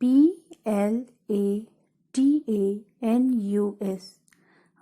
PLATANUS।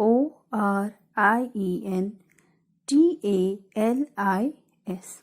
ORIENTALIS।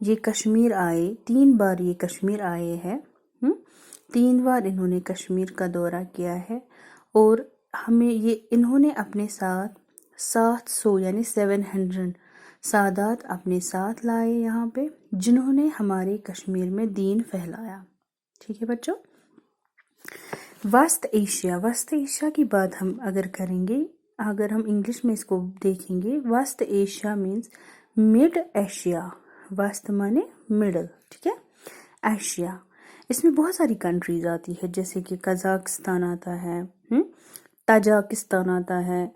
یہ کشمیر آئے، 3 بار یہ کشمیر آئے ہیں، 3 بار انہوں نے کشمیر کا دورہ کیا ہے، اور انہوں نے اپنے ساتھ 700 یعنی 700 سادات اپنے ساتھ لائے یہاں پہ، جنہوں نے ہمارے کشمیر میں دین پھیلایا. ٹھیک ہے بچوں. وسط ایشیا کی بات ہم اگر کریں گے، اگر ہم انگلش میں اس کو دیکھیں گے، وسط ایشیا مینس مڈ ایشیا. وسط مانے مڈل، ٹھیک ہے، ایشیا. اس میں بہت ساری کنٹریز آتی ہے، جیسے کہ قزاقستان آتا ہے، تاجکستان آتا ہے،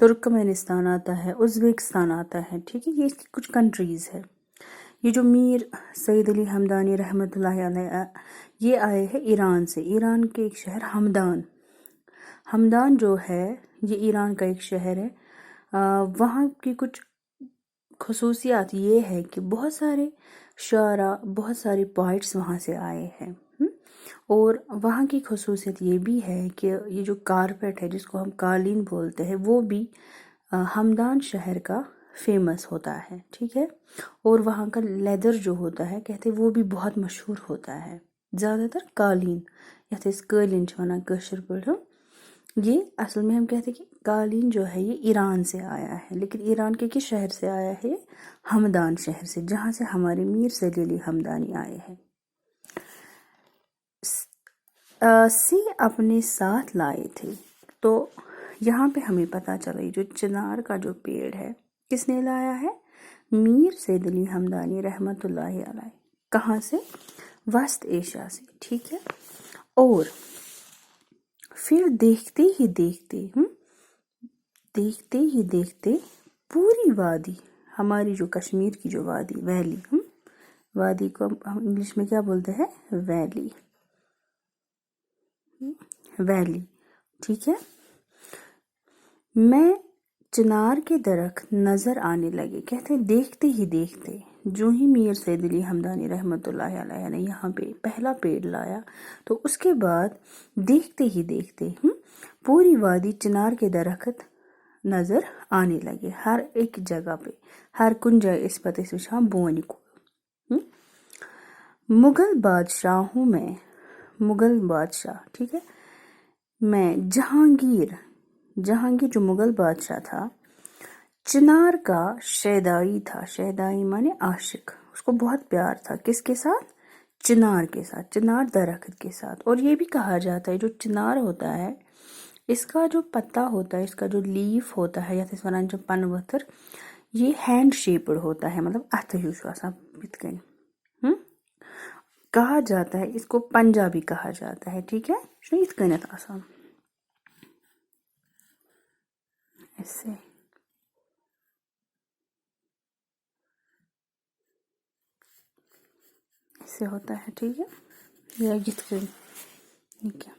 ترکمانستان آتا ہے، ازبکستان آتا ہے. ٹھیک ہے، یہ اس کی کچھ کنٹریز ہے. یہ جو میر سید علی ہمدانی رحمۃ اللہ علیہ یہ آئے ہیں ایران سے. ایران کے ایک شہر ہمدان جو ہے یہ ایران کا ایک شہر ہے. وہاں کی کچھ خصوصیات یہ ہے کہ بہت سارے شاعرہ، بہت سارے پوائٹس وہاں سے آئے ہیں. اور وہاں کی خصوصیت یہ بھی ہے کہ یہ جو کارپیٹ ہے جس کو ہم قالین بولتے ہیں، وہ بھی ہمدان شہر کا فیمس ہوتا ہے. ٹھیک ہے، اور وہاں کا لیدر جو ہوتا ہے کہتے وہ بھی بہت مشہور ہوتا ہے. زیادہ تر قالین یتھ اس قالین ونان کاشر پٲٹھۍ، یہ اصل میں ہم کہتے ہیں کہ قالین جو ہے یہ ایران سے آیا ہے، لیکن ایران کے کس شہر سے آیا ہے؟ ہمدان شہر سے، جہاں سے ہمارے میر سید علی ہمدانی آئے ہیں. سے اپنے ساتھ لائے تھے. تو یہاں پہ ہمیں پتہ چلا یہ جو چنار کا جو پیڑ ہے کس نے لایا ہے؟ میر سید علی ہمدانی رحمۃ اللہ علیہ. کہاں سے؟ وسط ایشیا سے. ٹھیک ہے، اور پھر دیکھتے ہی دیکھتے پوری وادی، ہماری جو کشمیر کی جو وادی، وادی کو ہم انگلش میں کیا بولتے ہیں؟ ویلی. ٹھیک ہے، میں چنار کے درخت نظر آنے لگے. کہتے ہیں دیکھتے ہی دیکھتے جو ہی میر سید علی ہمدانی رحمۃ اللہ علیہ نے یہاں پہ پہلا پیڑ لایا، تو اس کے بعد دیکھتے ہی دیکھتے پوری وادی چنار کے درخت نظر آنے لگے. ہر ایک جگہ پہ، ہر کن جائے اس پتہ سے وچھان بونی کو. مغل بادشاہ، ٹھیک ہے، میں جہانگیر جو مغل بادشاہ تھا، چنار کا شیدائی تھا. شیدائی مانے عاشق. اس کو بہت پیار تھا کس کے ساتھ؟ چنار کے ساتھ، چنار درخت کے ساتھ. اور یہ بھی کہا جاتا ہے جو چنار ہوتا ہے اس کا جو پتا ہوتا ہے، اس کا جو لیف ہوتا ہے، یا اس ونان جو پن ؤتھر، یہ ہینڈ شیپڈ ہوتا ہے، مطلب اتھ ہیو چھُ آسان یِتھ کٔنۍ. کہا جاتا ہے اس کو پنجابی کہا جاتا ہے. ٹھیک ہے، چھُنہ یِتھ کٔنٮ۪تھ آسان ایسے. ایسے ہوتا ہے. ٹھیک ہے، یا یِتھ کٔنۍ، یہ کیا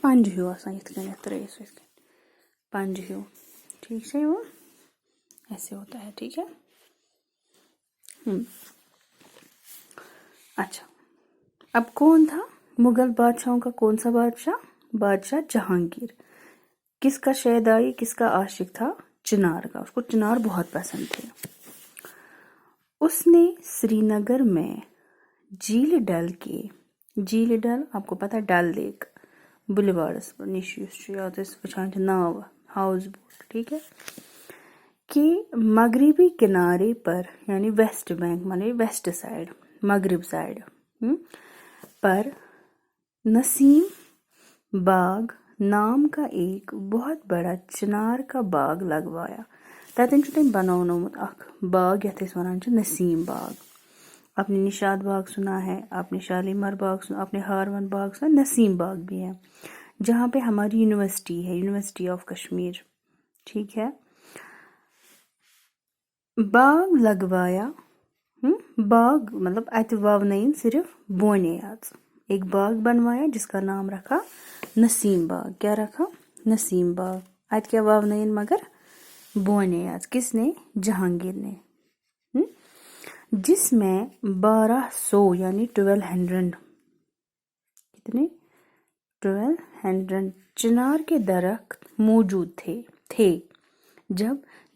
پنج ہیو آسان یِتھ کٔنٮ۪تھ ترٲیِتھ سُہ یِتھ کٔنۍ پنج ہیو. ٹھیک ہے، وہ ایسے ہوتا ہے. ٹھیک ہے. اچھا، اب کون تھا مغل بادشاہوں کا؟ کون سا بادشاہ جہانگیر. کس کا شیدائی، کس کا عاشق تھا؟ چنار کا. اس کو چنار بہت پسند تھے. اس نے سری نگر میں جھیل ڈل آپ کو پتہ ہے ڈل لیک بلیوارڈس پر نش یاد وچھان ناو ہاؤس بوٹ. ٹھیک ہے، کہ مغربی کنارے پر یعنی ویسٹ بینک مانے ویسٹ سائڈ، مغرب سائڈ پر نسیم باغ نام کا ایک بہت بڑا چنار کا باغ لگوایا. تتن چھُ تٔمۍ بناونومُت اکھ باغ یتھ أسۍ ونان چھِ نسیم باغ. آپ نے نشاد باغ سنا ہے، آپ نے شالیمار باغ سنا، آپ نے ہاروان باغ سنا، نسیم باغ بھی ہے جہاں پہ ہماری یونیورسٹی ہے، یونیورسٹی آف کشمیر. ٹھیک ہے، باغ لگوایا. باغ مطلب اتہ وونائن صرف بونے یاژ. ایک باغ بنوایا جس کا نام رکھا نسیم باغ. کیا رکھا؟ نسیم باغ. اتہ کیا وونائن مگر بونے یاژ. کس نے؟ جہانگیر نے. جس میں 1200 یعنی 1200 کتنے 1200 چنار کے درخت موجود تھے جب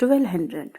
1200।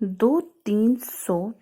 200-300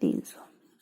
300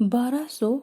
1200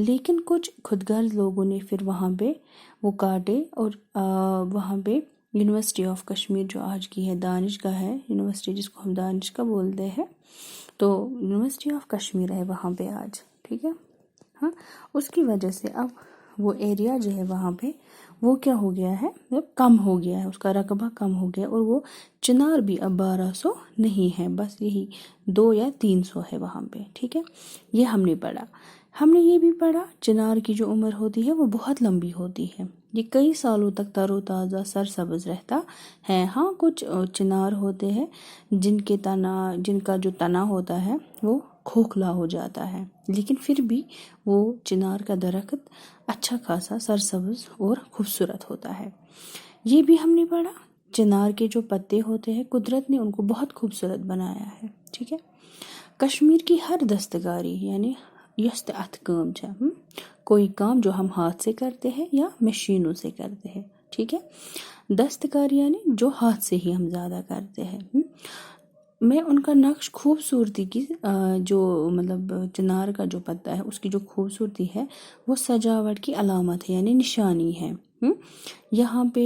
لیکن کچھ خودغرض لوگوں نے پھر وہاں پہ وہ کاٹے اور وہاں پہ یونیورسٹی آف کشمیر جو آج کی ہے دانشگاہ ہے، یونیورسٹی جس کو ہم دانشگاہ بولتے ہیں، تو یونیورسٹی آف کشمیر ہے وہاں پہ آج، ٹھیک ہے ہاں. اس کی وجہ سے اب وہ ایریا جو ہے وہاں پہ وہ کیا ہو گیا ہے، کم ہو گیا ہے، اس کا رقبہ کم ہو گیا، اور وہ چنار بھی اب 1200 نہیں ہے، بس یہی 200 یا 300 ہے وہاں پہ، ٹھیک ہے. یہ ہم نے پڑھا. ہم نے یہ بھی پڑھا چنار کی جو عمر ہوتی ہے وہ بہت لمبی ہوتی ہے، یہ کئی سالوں تک تر و تازہ سرسبز رہتا ہے. ہاں کچھ چنار ہوتے ہیں جن کا جو تنا ہوتا ہے وہ کھوکھلا ہو جاتا ہے، لیکن پھر بھی وہ چنار کا درخت اچھا خاصا سرسبز اور خوبصورت ہوتا ہے. یہ بھی ہم نے پڑھا چنار کے جو پتے ہوتے ہیں قدرت نے ان کو بہت خوبصورت بنایا ہے، ٹھیک ہے. کشمیر کی ہر دستکاری یعنی یس تہ اتھ کام چھ، کوئی کام جو ہم ہاتھ سے کرتے ہیں یا مشینوں سے کرتے ہیں، ٹھیک ہے. دستکاری یعنی جو ہاتھ سے ہی ہم زیادہ کرتے ہیں. میں ان کا نقش خوبصورتی کی جو مطلب چنار کا جو پتا ہے اس کی جو خوبصورتی ہے وہ سجاوٹ کی علامت ہے یعنی نشانی ہے. یہاں پہ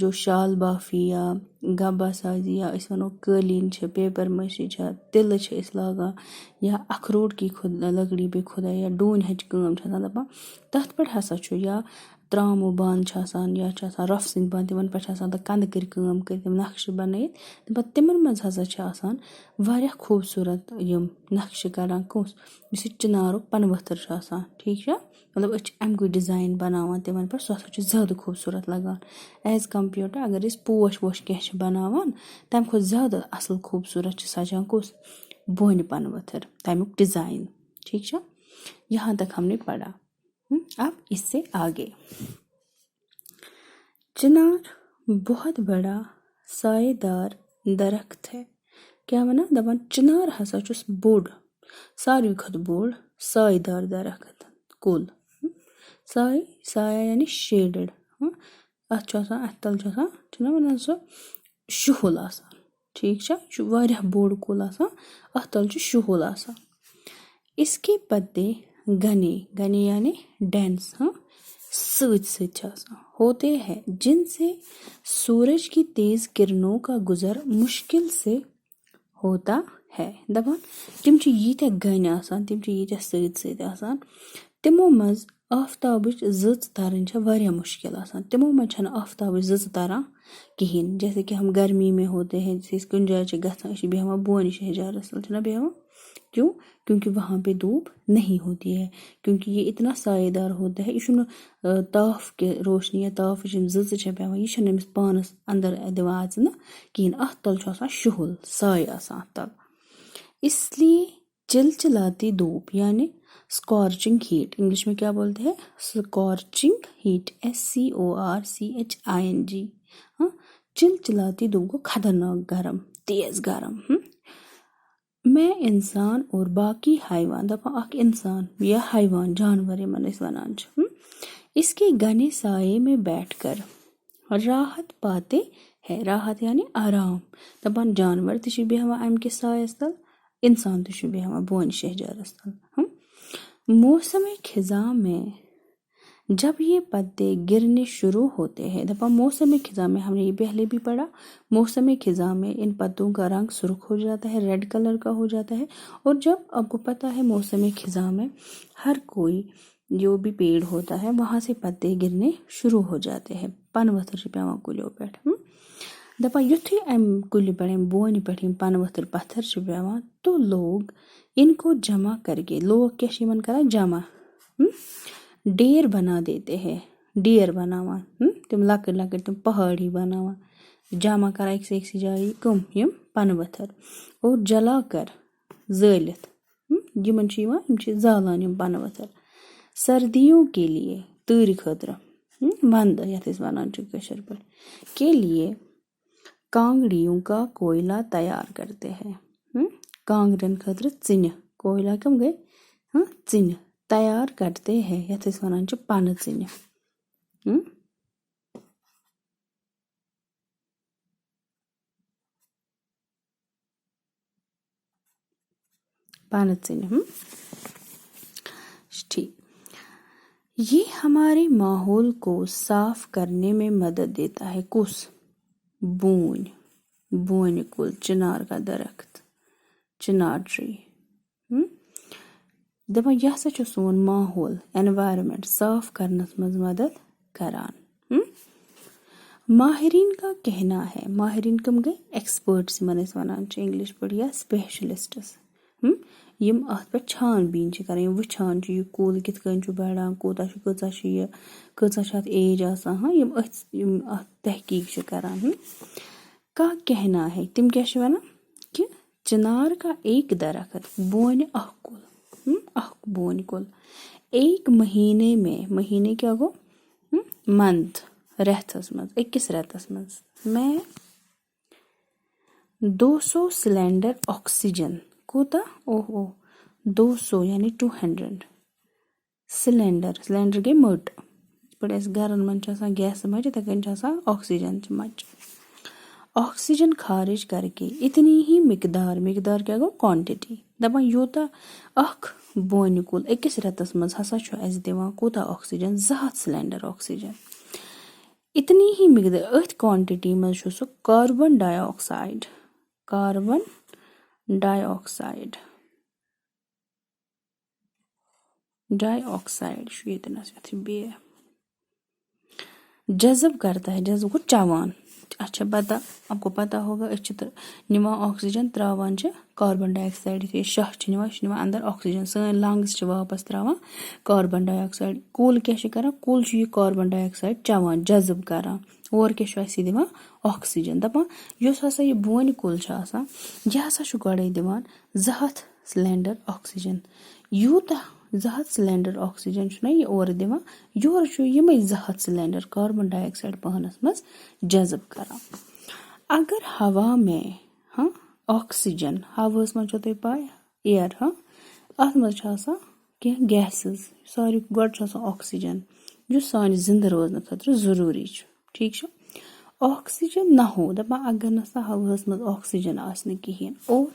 جو شال بافی یا گبا سازی یا اس ونو قالین چھ، پیپر ماشی چھ، تلہ چھ اس لاگان، یا اخروٹ کی لکڑی پہ خدا یا ڈون ہچ کام چھ آسان دپان تتھ پہ ہسا چھُ یا ترامو بان چھ آسان یا چھ آسان رف سٕنٛدۍ بان، تمن پہ آسان کندٕ کٔرۍ کٲم کٔرِتھ تِم نقشہٕ بنٲیِتھ، پتہٕ تمن منٛز ہسا چھ آسان واریاہ خوبصورت یم نقشہٕ کڑان کُس یُس یہِ چنارُک پنہٕ ؤتھٕر چھُ آسان، ٹھیک چھا. مطلب أسۍ چھِ اَمکُے ڈِزاین بناوان تمن پٮ۪ٹھ، سُہ ہسا چھُ زیادٕ خوبصورت لگان ایز کمپیٲرڈ ٹو اگر أسۍ پوش ووش کینٛہہ چھِ بناوان تمہِ کھۄتہٕ زیادٕ اصل خوبصورت چھِ سجان کُس بونہِ پنہٕ ؤتھٕر تمیُک ڈِزاین، ٹھیک چھا. یہاں تک ہم نے پڑھا. اب اس سے آگے چنار بہت بڑا سائے دار درخت ہے. کیا ونا دپان چنار ہسا چھُس بوٚڑ ساروی کھۄتہٕ بوٚڑ سائے دار درخت کُل. سایہ یعنی شیڈڈ، اتھ چھُ آسان اتھ تل چھُ آسان چھُنا ونان سُہ شُہُل آسان، ٹھیک چھا. یہ چھُ واریاہ بوٚڑ کُل آسان، اتھ تل چھُ شُہُل آسان. اس کے پتے گھنے یعنی ڈینس سۭتۍ سۭتۍ چھِ آسان ہوتے ہیں جن سے سورج کی تیز کرنوں کا گزر مشکل سے ہوتا ہے. دپان تم چھِ ییٖتیٛاہ گھنۍ آسان، تم چھِ ییٖتیٛاہ سۭتۍ سۭتۍ آسان، تمو منٛز آفتابٕچ زٕژ ترٕنۍ چھےٚ واریاہ مشکل آسان. تمو منٛز چھنہٕ آفتابٕچ زٕژ تران کہیٖنۍ. جیسے کہ ہم گرمی میں ہوتے ہیں، جیسے أسۍ کُنہِ جایہِ چھِ گژھان أسۍ چھِ بیہوان بونہِ شہجارس تل چھِنا بیہوان، کیوں کیونکہ وہاں پہ دھوپ نہیں ہوتی ہے، کیونکہ یہ اتنا سائے دار ہوتا ہے. یہ چھُنہٕ تاپھ کے روشنی یا تاپھٕچ یِم زٕژٕ چھےٚ پیوان یہ چھنہٕ أمِس پانس اندر دِوان اژنہٕ کہیٖنۍ. اتھ تل چھُ آسان شُہُل سایہِ آسان اتھ تل. اس لیے چلچلاتی دھوپ یعنی اسکارچنگ ہیٹ، انگلش میں کیا بولتے ہیں اسکارچنگ ہیٹ، SCORCHING. چلچلاتی دھوپ کو خطرناک گرم، تیز گرم. میں انسان اور باقی حیوان دپان اکھ انسان یا حیوان جانور یمن أسۍ ونان چھِ اس کے گھنے سائے میں بیٹھ کر راحت پاتے ہیں. راحت یعنی آرام. دپان جانور تہِ چھِ بیہوان امہِ کِس سایس تل، انسان تہِ چھُ بیہوان بونہِ شہجارس تل. موسم خزاں میں جب یہ پتے گرنے شروع ہوتے ہیں، دپا موسم خزاں میں ہم نے یہ پہلے بھی پڑھا، موسم خزاں میں ان پتوں کا رنگ سرخ ہو جاتا ہے، ریڈ کلر کا ہو جاتا ہے. اور جب آپ کو پتا ہے موسم خزاں میں ہر کوئی جو بھی پیڑ ہوتا ہے وہاں سے پتے گرنے شروع ہو جاتے ہیں، پن ؤتھر چھِ پیوان کُلیو پٮ۪ٹھ. دپا یُتھُے امہِ کُلہِ پٮ۪ٹھ امہِ بونہِ پٮ۪ٹھ یِم پن ؤتھر پتھر چھِ پیوان تو لوگ ان کو جمع کر کے، لوگ کیا چھِ یِمن کران جمع، ڈیر بنا دیتے ہیں، ڈیر بناوان تم لۄکٕٹۍ لۄکٕٹۍ تم پہاڑ ہی بناوان، جمع کران أکسٕے جایہِ کٕم یِم پن ؤتھر اور جلا کر زٲلِتھ یِمن چھِ یِوان یِم چھِ زالان یِم پن ؤتھر سردیوں کے لیے تۭرِ خٲطرٕ ونٛدٕ یتھ أسۍ ونان چھِ کٲشِر پٲٹھۍ کے لیے کانگڑیوں کا کوئلہ تیار کرتے ہیں. کانگرین خٲطرٕ ژِنہِ، کوئلہ کم گٔے ژِنہِ تیار کرتے ہیں یتھ أسۍ ونان چھِ پنہٕ ژِنہِ. پنہٕ ژِنہِ ٹھیٖک. یہ ہمارے ماحول کو صاف کرنے میں مدد دیتا ہے. کس؟ بونہِ کُل، چنار کا درخت، چنار ٹری. دپان یہ ہسا چھُ سون ماحول، انوائرمنٹ صاف کرنس منٛز مدد کران. ماہرین کا کہنا ہے، ماہرین کم گئی؟ ایکسپرٹس یمن أسۍ ونان چھِ انگلش پٲٹھۍ یا سپیشلسٹس. یم اتھ پٮ۪ٹھ چھان بیٖن چھِ کران، یم وٕچھان چھِ یہِ کُل کِتھ کٔنۍ چھُ بڑان، کوٗتاہ چھُ، کۭژاہ چھِ یہِ، کۭژاہ چھِ اتھ ایج آسان. یم اتھ تحقیق چھِ کران. کا کہنا ہے، تم کیا چھِ ونان کہ چنار کا ایک درخت، بونہِ اکھ کُل، اکھ بونہِ کُل، ایک مہینے میں، مہینے کیا گو؟ منتھ، ریتھس منٛز، أکِس ریتس منٛز میں 200 سلینڈر آکسیجن. کوٗتاہ؟ 200 یعنی 200 سلینڈر گٔے مٔٹ. یِتھ پٲٹھۍ اَسہِ گرن منٛز چھِ آسان گیسہٕ مچہِ، یِتھے کٔنۍ چھِ آسان آکسیجن چہِ مچہِ. آکسیجن خارج کر کے اتنی ہی مقدار کیا گو؟ کوانٹٹی. دپان یوٗتاہ اکھ بونہِ کُل أکِس ریتس منٛز ہسا چھُ اَسہِ دِوان کوٗتاہ آکسیجن؟ 200 cylinder oxygen. اتنی ہی مقدار، أتھۍ کوانٹٹی منٛز چھُ سُہ کاربن ڈائی آکسائڈ چھُ ییٚتنس یتھ بیٚیہِ جذب کرتا ہے. جذب گوٚو چوان. اچھا پتہ، آپ کو پتہ ہوگا أسۍ چھِ نِوان آکسیجن، تراوان چھِ کاربن ڈائی آکسائڈ. یُتھُے أسۍ شاہ چھِ نِوان، یہِ چھُ نِوان اندر آکسیجن. سٲنۍ لنگس چھِ واپس تراوان کاربن ڈائی آکسائڈ. کُل کیاہ چھُ کران؟ کُل چھُ یہِ کاربن ڈائی آکسائڈ چوان، جذب کران. اور کیاہ چھُ اَسہِ دِوان؟ آکسیجن. دپان یُس ہسا یہِ بونہِ کُل چھُ آسان، یہِ ہسا چھُ گۄڈے دِوان 200 سلینڈر آکسیجن. یوٗتاہ 200 سلینڈر آکسیجن چھُنہ یہِ اورٕ دِوان، یورٕ چھُ یِمے 200 سلینڈر کاربن ڈائی آکسائڈ پانس منٛز جذب کران. اگر ہوا میں آکسیجن، ہواہس منٛز چھو تۄہہِ پاے ایر، اتھ منٛز چھِ آسان کینٛہہ گیسز. ساروی گۄڈٕ چھُ آسان آکسیجن، یُس سانہِ زِندٕ روزنہٕ خٲطرٕ ضروٗری چھُ. ٹھیٖک چھُ؟ آکسیجن نہ ہو، دپان اگر نسا ہوہس منٛز آکسیجن آسہِ نہٕ کِہیٖنۍ، اور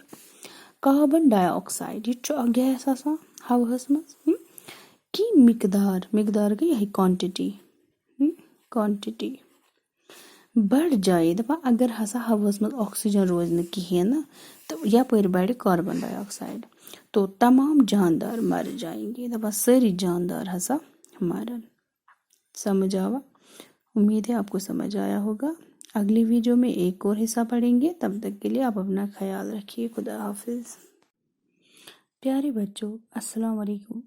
کاربن ڈائی آکسائڈ، یہِ تہِ چھُ اکھ گیس آسان ہوہس منٛز. کی مقدار گٔے یہے کوانٹٹی بڑھ جائے. دپان اگر ہسا ہوہس منٛز آکسیجن روزِ نہٕ کِہیٖنۍ نہٕ تہٕ یپٲرۍ بڑِ کاربن ڈائی آکسائڈ تو تمام جاندار مر جائیں گے. دپان سٲری جاندار ہسا مرن. سمجھ آوا؟ امید ہے آپ کو سمجھ آیا ہوگا. اگلی ویڈیو میں ایک اور حصہ پڑھیں گے. تب تک کے لیے آپ اپنا خیال رکھیے. خدا حافظ. پیارے بچوں، السلام علیکم.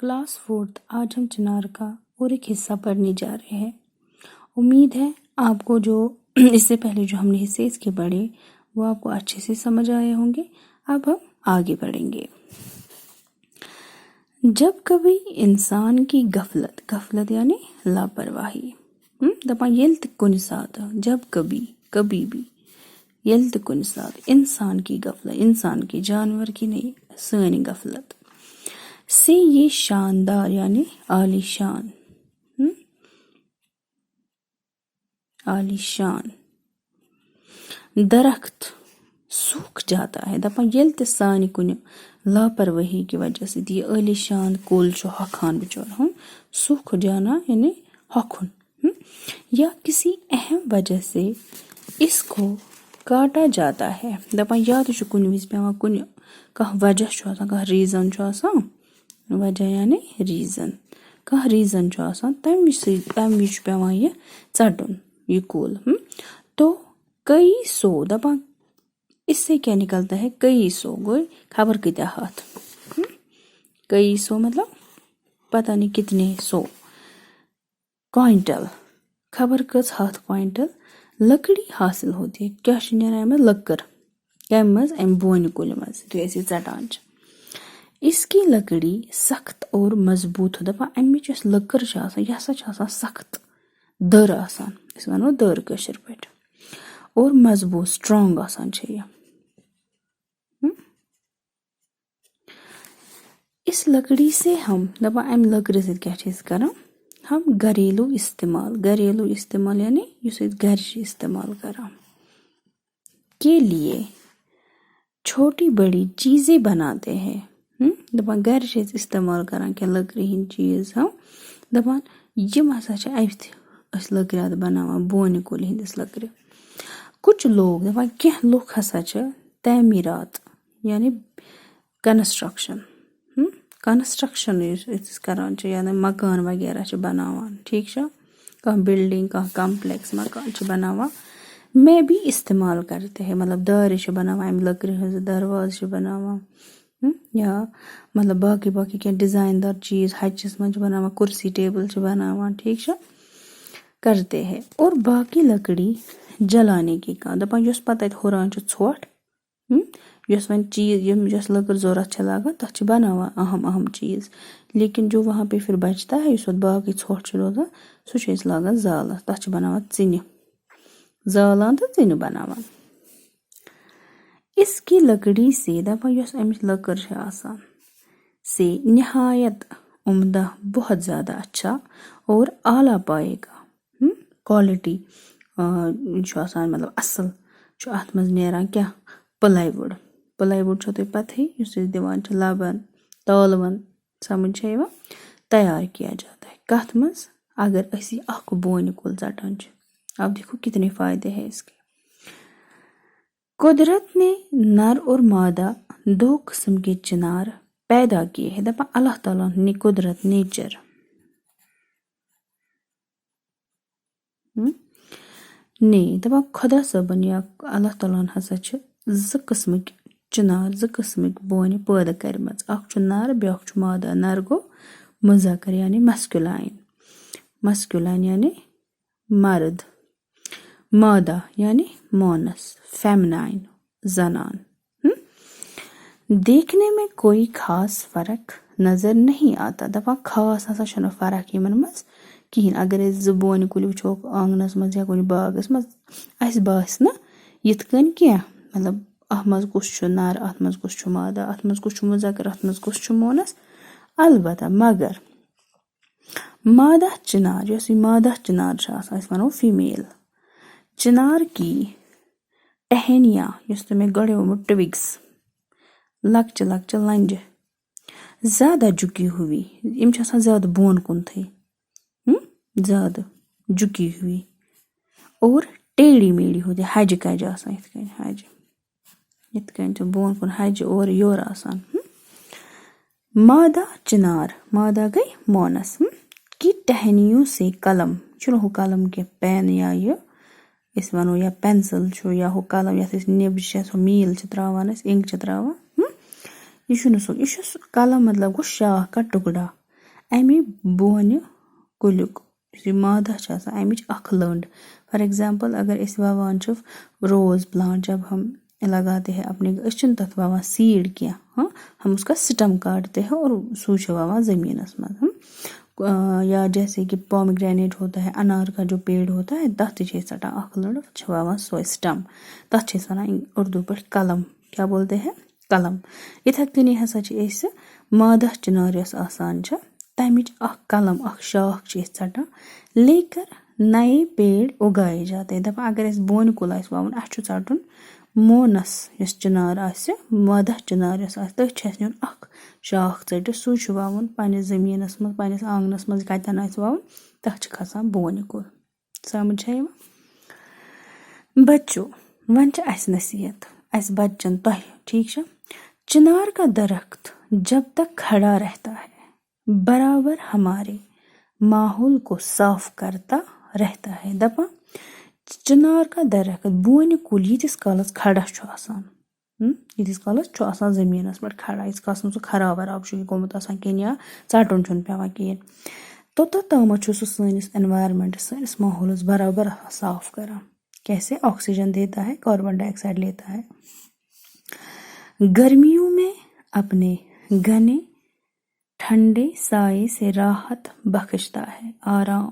کلاس 4 آج ہم چنار کا اور ایک حصہ پڑھنے جا رہے ہیں. امید ہے آپ کو جو اس سے پہلے جو ہم نے حصے اس کے پڑھے وہ آپ کو اچھے سے سمجھ آئے ہوں گے. اب ہم آگے بڑھیں گے. جب کبھی انسان کی غفلت یعنی لاپرواہی، دپان ییٚلہِ تہِ کُنہِ ساتہٕ، جب کبھی بھی، ییٚلہِ تہِ کُنہِ ساتہٕ انسان کی غفلت، انسان کی، جانور کی نہیں، سٲنۍ غفلت سے یہ شاندار یعنی عالیشان درخت سوکھ جاتا ہے. دپان ییٚلہِ تہِ سانہِ کُنہِ لاپرواہی کی وجہ سے یہ عالیشان کُل چھُ ہۄکھان بچور، سوکھ جانا یعنی ہۄکھُن، یا کسی اہم وجہ سے اس کو کاٹا جاتا ہے. دپان یا تہِ چھُ کُنہِ وِزِ پیٚوان کانٛہہ وجہ چھُ آسان، کانٛہہ ریٖزن چھُ آسان، وجہ یعنی ریٖزن، کانٛہہ ریٖزن چھُ آسان، تمہِ وِزِ چھُ پیٚوان یہِ ژٹُن یہ کُل. تو کئی سو، دپان اس سے کیا نکلتا ہے؟ کئی سو گوئی خبر کۭتیاہ ہتھ، کئی سو مطلب پتہ نہیں کتنے سو کوئنٹل، خبر کٔژ ہتھ کوئنٹل لکڑی حاصل ہوتی ہے. کیا چھُ نیران اَمہِ منٛز؟ لٔکٕر. کمہِ منٛز؟ اَمہِ بونہِ کُلہِ منٛز یُتھُے أسۍ یہِ ژٹان چھِ. اس کی لکڑی سخت اور مضبوط. دپان امِچ یۄس لٔکٕر چھِ آسان یہِ ہسا چھِ آسان سخت، دٔر آسان، أسۍ ونو دٔر کٲشِر پٲٹھۍ، اور مضبوط، سٹرانگ آسان چھِ یہِ. اس لکڑی سے ہم، دپان امہِ لٔکرِ سۭتۍ کیاہ چھِ أسۍ کران؟ ہم گھریلو استعمال یعنی یُس أسۍ گھرِ چھِ استعمال کران کے لیے چھوٹی بڑی چیزیں بناتے ہیں. دَپان گَرِ چھِ أسۍ اِستعمال کَران کینٛہہ لٔکرِ ہِنٛدۍ چیٖز دَپان یِم ہَسا چھِ اَتہِ أسۍ لٔکرِ بَناوان بونہِ کُلۍ ہِنٛدِس لٔکرِ. کُچھ لوگ دَپان کینٛہہ لُکھ ہَسا چھِ تعمیٖرات یعنی کَنَسٹرٛکشَن کَنَسٹرٛکشَن یُس أسۍ کَران چھِ یعنی مکان وغیرہ چھِ بَناوان ٹھیٖک چھا کانٛہہ بِلڈِنٛگ کانٛہہ کَمپٕلیکٕس مکان چھِ بَناوان مے بھی استعمال کرتے ہیں مطلب دارِ چھِ بَناوان اَمہِ لٔکرِ ہٕنٛزٕ دروازٕ چھِ بَناوان یا مطلب باقٕے باقٕے کینٛہہ ڈِزاین دار چیٖز ہَچِس منٛز چھِ بَناوان کُرسی ٹیبٕل چھِ بَناوان ٹھیٖک چھا کرتے ہیں اور باقی لکڑی جلانے کی کام دَپان یۄس پَتہٕ اَتہِ ہُران چھِ ژھۄٹھ یۄس وۄنۍ چیٖز یۄس لٔکٕر ضوٚرَتھ چھِ لَگان تَتھ چھِ بَناوان اہم چیٖز لیکِن جو وہاں پہ پھر بچتا ہے یُس پَتہٕ باقٕے ژھۄٹھ چھُ روزان سُہ چھِ أسۍ لاگان زالَس تَتھ چھِ بَناوان ژِنہِ زالان تہٕ ژِنہِ بَناوان. اس کی لکڑی سے دَپان یۄس اَمِچ لٔکٕر چھِ آسان سے نہایت عمدہ بہت زیادہ اچھا اور اعلیٰ پائے گا کوالٹی چھُ آسان مطلب اَصٕل چھُ اَتھ منٛز نیران کیٛاہ پٕلاے وُڈ چھو تۄہہِ پَتہٕے یُس أسۍ دِوان چھِ لَبَن تالوَن سمجھ چھےٚ یِوان تیار کیا جاتا ہے کَتھ منٛز اگر أسۍ یہِ اَکھ بونہِ کُل ژَٹان چھِ اب دیکھو کتنے فائدے ہیں اس کے. قدرت نے نر اور مادہ 2 قسم کے چنار پیدا کیے ہیں دَپان اللہ تعالیٰ نے قدرت نیچر نے دَپان خۄدا صٲبن یا اللہ تعالیٰ ہن ہسا چھِ 2 قٕسمٕکۍ چِنار 2 قٕسمٕکۍ بونہِ پٲدٕ کَرِمَژٕ اکھ چھُ نر بیٛاکھ چھُ مادہ نر گوٚو مُذکر یعنی مسکیولاین یعنی مرد مادہ یعنی مونس فیمنائن زنان. دیکھنے میں کوئی خاص فرق نظر نہیں آتا دَپان خاص ہسا چھُنہٕ فرق یِمن منٛز کِہیٖنۍ اگر أسۍ 2 بونہِ کُلۍ وٕچھوکھ آنٛگنَس منٛز یا کُنہِ باغس منٛز اَسہِ باسہِ نہٕ یِتھ کٔنۍ کینٛہہ مطلب اَتھ منٛز کُس چھُ نر اَتھ منٛز کُس چھُ مادہ اَتھ منٛز کُس چھُ مُذکر اَتھ منٛز کُس چھُ مونس البتہ مگر مادہ چِنار یۄس یہِ مادہ چِنار چھِ آسان أسۍ وَنو فیٖمیل چِنار کی ٹہنیاں یُس تۄہہِ مےٚ گۄڈے ووٚنمُت ٹُوِگٕس لۄکچہِ لۄکچہِ لنٛجہِ زیادہ جُکی ہوئی یِم چھِ آسان زیادٕ بۄن کُنتھٕے زیادٕ جُکی ہوئی اور ٹیڑھی میڑھی ہوتی ہَجہِ کَجہِ آسان یِتھ کٔنۍ ہَجہِ یِتھ کٔنۍ چھِ بۄن کُن ہَجہِ اورٕ یورٕ آسان مادہ چِنار مادہ گٔے مونس کی ٹہنیوں سے قلم چھُنہٕ ہُہ قلم کینٛہہ پین یا یہِ أسۍ وَنو یا پینسل چھُ یا ہُہ قلم یَتھ أسۍ نِب چھِ سُہ میٖل چھِ تراوان أسۍ اِنک چھِ تراوان یہِ چھُنہٕ سُہ یہِ چھُ قلم مطلب گوٚو شاخ کا ٹُکڑا اَمہِ بونہِ کُلیُک یُس یہِ مادہ چھِ آسان اَمِچ اکھ لٔنٛڈ فار ایٚگزامپٕل اگر أسۍ وَوان چھِ روز پلانٹ جب ہم لگاتے ہیں اپنے أسۍ چھِنہٕ تَتھ وَوان سیٖڈ کینٛہہ ہم اس کا سٹم کاٹتے ہیں اور سُے چھِ وَوان زٔمیٖنَس منٛز یا جیسے کہ پومگرینیٹ ہوتا ہے انار کا جو پیڑ ہوتا ہے تَتھ تہِ چھِ أسۍ ژَٹان اکھ لٔنٛڈ چھِ وَوان سۄے سٹم تَتھ چھِ أسۍ وَنان اردوٗ پٲٹھۍ قلم کیٛاہ بولتے ہیں قلم یِتھَے کٔنی ہسا چھِ أسۍ مادہ چِنار یۄس آسان چھِ تَمِچ اکھ قلم اکھ شاخ چھِ أسۍ ژَٹان لے کر نئے پیڑ اُگائے جاتے دَپان اگر اَسہِ بونہِ کُل آسہِ وَوُن اَسہِ چھُ ژَٹُن مونس یۄس چِنار آسہِ مادہ چِنار یۄس آسہِ تٔتھۍ چھُ اَسہِ نیُن اکھ شاخ ژٔٹِتھ سُے چھُ وَوُن پنٛنِس زٔمیٖنَس منٛز پنٛنِس آنٛگنَس منٛز کَتٮ۪ن آسہِ وَوُن تَتھ چھِ کھسان بونہِ کُل سمجھ چھےٚ یِوان بچو وۄنۍ چھِ اَسہِ نصیحت اَسہِ بچن تۄہہِ ٹھیٖک چھا چنار کا درخت جب تک کھڑا رہتا ہے برابر ہمارے ماحول کو صاف کرتا رہتا ہے دَپان چِنار کا درخت بونہِ کُل ییٖتِس کالس کھڑا چھُ آسان ییٖتِس کالس چھُ آسان زٔمیٖنَس پٮ۪ٹھ کھڑا ییٖتِس کالس نہٕ سُہ خراب وراب چھُ گوٚمُت آسان کِہیٖنۍ یا ژَٹُن چھُنہٕ پیٚوان کِہیٖنۍ توٚتتھ تامَتھ چھُ سُہ سٲنِس ایٚنوارمٮ۪نٛٹَس سٲنِس ماحولَس برابر صاف کران کیسے آکسیجن دیتا ہے کاربن ڈائی آکسائڈ لیتا ہے گرمیوں میں اپنے گھنے ٹھنڈے سائے سے راحت بخشتا ہے آرام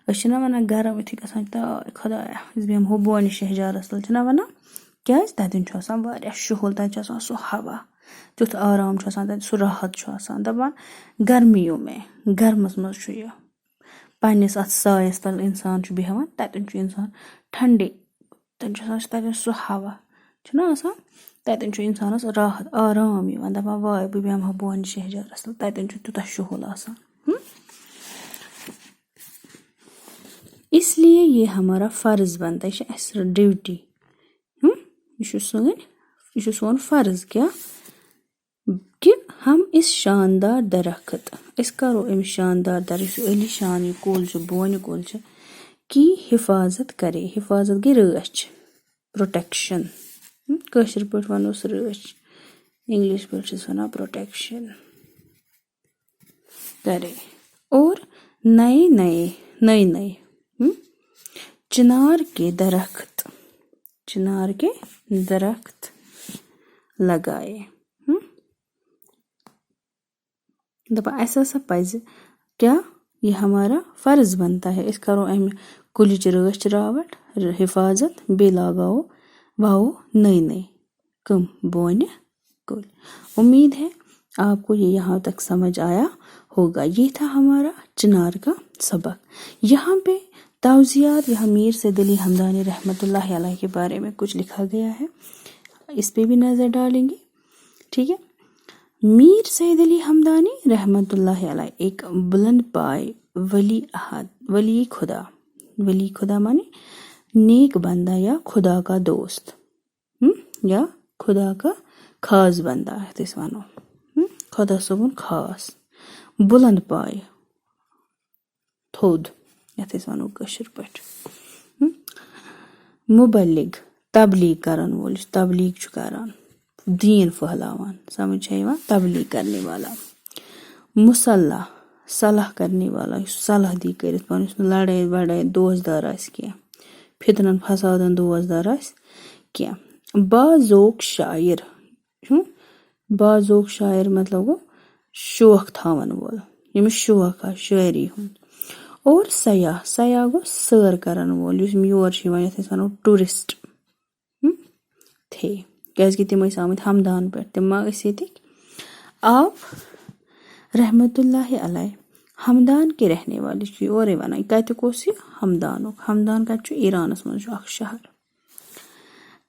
أسۍ چھِنہ وَنان گرم یُتھُے گژھان تاے خۄدایا أسۍ بیٚہمہو بونہِ شہجارَس تل چھِنہ وَنان کیٛازِ تَتٮ۪ن چھُ آسان واریاہ شُہُل تَتہِ چھُ آسان سُہ ہوا تیُتھ آرام چھُ آسان تَتہِ سُہ راحت چھُ آسان دَپان گرمیوں میں گرمَس منٛز چھُ یہِ پنٛنِس اَتھ سایَس تل اِنسان چھُ بیٚہوان تَتٮ۪ن چھُ اِنسان ٹھنڈے تَتٮ۪ن چھُ آسان تَتٮ۪ن سُہ ہوا چھُنا آسان تَتٮ۪ن چھُ اِنسانَس راحت آرام یِوان دَپان واے بہٕ بیٚہمہٕ ہا بۄن شہجارَس تَل تَتٮ۪ن چھُ تیوٗتاہ شُہُل آسان. اس لیے یہ ہمارا فرض بنتا ہے یہ چھِ اَسہِ ڈیوٹی یہ چھُ سون فرض کیا کہ ہم اس شاندار درخت أسۍ کرو أمِس شاندار درخت یُس عٲلی شان یہِ کُل چھُ بونہِ کُل چھُ کی حفاظت کرے حفاظت گٔے رٲچھ پروٹیکشن کٲشِر پٲٹھۍ وَنوس رٲچھ انگلش پٲٹھۍ چھِس وَنان پروٹیکشن کرے اور نئے چنار کے درخت لگائے دپان اَسہِ ہسا پَزِ کیا یہ ہمارا فرض بنتا ہے أسۍ کرو اَمہِ کُلِچ رٲچھ راوَٹھ حفاظت بیٚیہِ واوو نئے کم بونہِ کُلۍ. امید ہے آپ کو یہ یہاں تک سمجھ آیا ہوگا. یہ تھا ہمارا چنار کا سبق. یہاں پہ توضیحات یہاں میر سید علی ہمدانی رحمۃ اللہ علیہ کے بارے میں کچھ لکھا گیا ہے اس پہ بھی نظر ڈالیں گے. ٹھیک ہے. میر سید علی ہمدانی رحمۃ اللہ علیہ ایک بلند پائے ولی خدا مانے نیک بندہ یا خدا کا دوست یا خدا کا خاص بندہ ہے ونو خدا صٲبُن خاص بلند پائے تھوٚد یتھ أسۍ ونو کٲشِر پٲٹھۍ مبلغ تبلیغ کرن وول یُس تبلیغ چھُ کران دیٖن پھہلاوان سمجھ چھا یِوان تبلیغ کرنے والا مصلح صلح کرنے والا یُس صلح دی کٔرِتھ پانہٕ یُس نہٕ لڑٲے وڑٲے دوزدار آسہِ کینٛہہ فتنن فسادن دوزدار آسہِ کینٛہہ باذوق شاعر مطلب گوٚو شوق تھاون وول ییٚمِس شوق آسہِ شٲعری ہُنٛد. اور سیاح گوٚو سٲر کرن وول یُس یور چھُ یِوان یتھ أسۍ ونو ٹوٗرِسٹ تھے کیازِ کہِ تِم ٲسۍ آمٕتۍ ہمدان پٮ۪ٹھ تِم ما ٲسۍ ییٚتِکۍ. آپ رحمت اللہ علیہ ہمدان کے رہنے والے چھُ اورے ونان کتیُک اوس یہِ ہمدان کتہِ چھُ ایرانس منٛز چھُ اکھ شہر.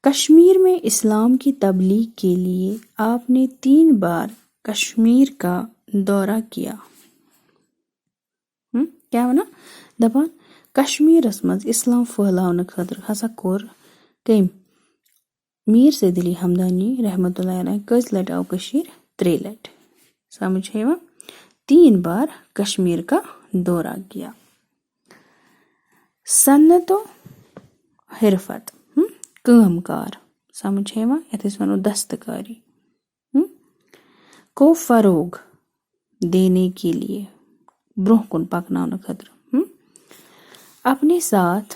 کشمیر میں اسلام کی تبلیغ کے لیے آپ نے 3 بار کشمیر کا دورہ کیا. کیاہ ونان دپان کشمیرس منٛز اسلام پھہلاونہٕ خٲطرٕ ہسا کوٚر کٔمۍ میر سید علی ہمدانی رحمۃ اللہ علیہ کٔژِ لٹہِ آو کٔشیٖر 3 لٹہِ سمجھ ہے یِوان 3 بار کشمیر کا دورہ کیا. صنعت و حرفت کٲم کار سمجھ ہے یِوان یتھ أسۍ ونو دستکاری کو فروغ دینے کے لیے برونٛہہ کُن پکناونہٕ خٲطرٕ اپنے ساتھ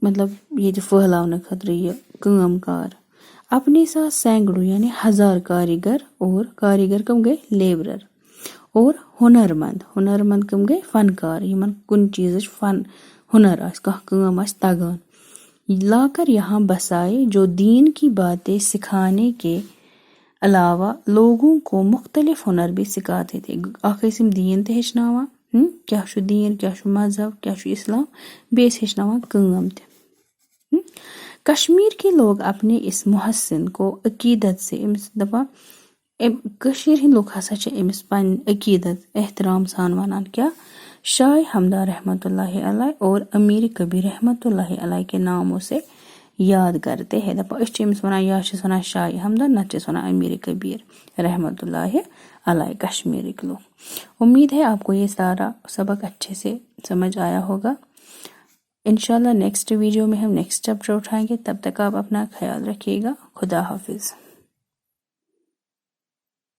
مطلب ییٚتہِ پھہلاونہٕ خٲطرٕ یہِ کٲم کار اپنے ساتھ سینکڑو یعنی 1000 کاریگر کم گٔے لیبرر اور ہُنرمند کم گٔے فنکار یِمن کُنہِ چیٖزٕچ ہُنر آسہِ کانٛہہ کٲم آسہِ تگان. لا کر یہاں بسائے جو دین کی باتیں سکھانے کے علاوہ لوگوں کو مختلف ہنر بھی سکھاتے تھے. اکھ ٲسۍ یِم دیٖن تہِ ہیٚچھناوان کیاہ چھُ دیٖن کیاہ چھُ مذہب کیاہ چھُ اسلام بیٚیہِ ٲسۍ ہیٚچھناوان کٲم تہِ. کشمیر کے لوگ اپنے اس محسن کو عقیدت سے أمِس دپان کٔشیٖرِ ہٕنٛدۍ لُکھ ہسا چھِ أمِس پنٕنۍ عقیدت احترام سان ونان کیاہ شاہ ہمدان رحمۃ اللہ علیہ اور امیر کبیر رحمۃ اللہ علیہ کے ناموں سے یاد کرتے ہیں. دپان أسۍ چھِ أمِس ونان یا چھِس ونان شاہ ہمدان نتہٕ چھِس ونان امیر کبیر رحمۃ اللہ علیہ کشمیرٕکۍ لوگ. امید ہے آپ کو یہ سارا سبق اچھے سے سمجھ آیا ہوگا. انشاءاللہ نیکسٹ ویڈیو میں ہم نیکسٹ چیپٹر اٹھائیں گے. تب تک آپ اپنا خیال رکھیے گا. خدا حافظ.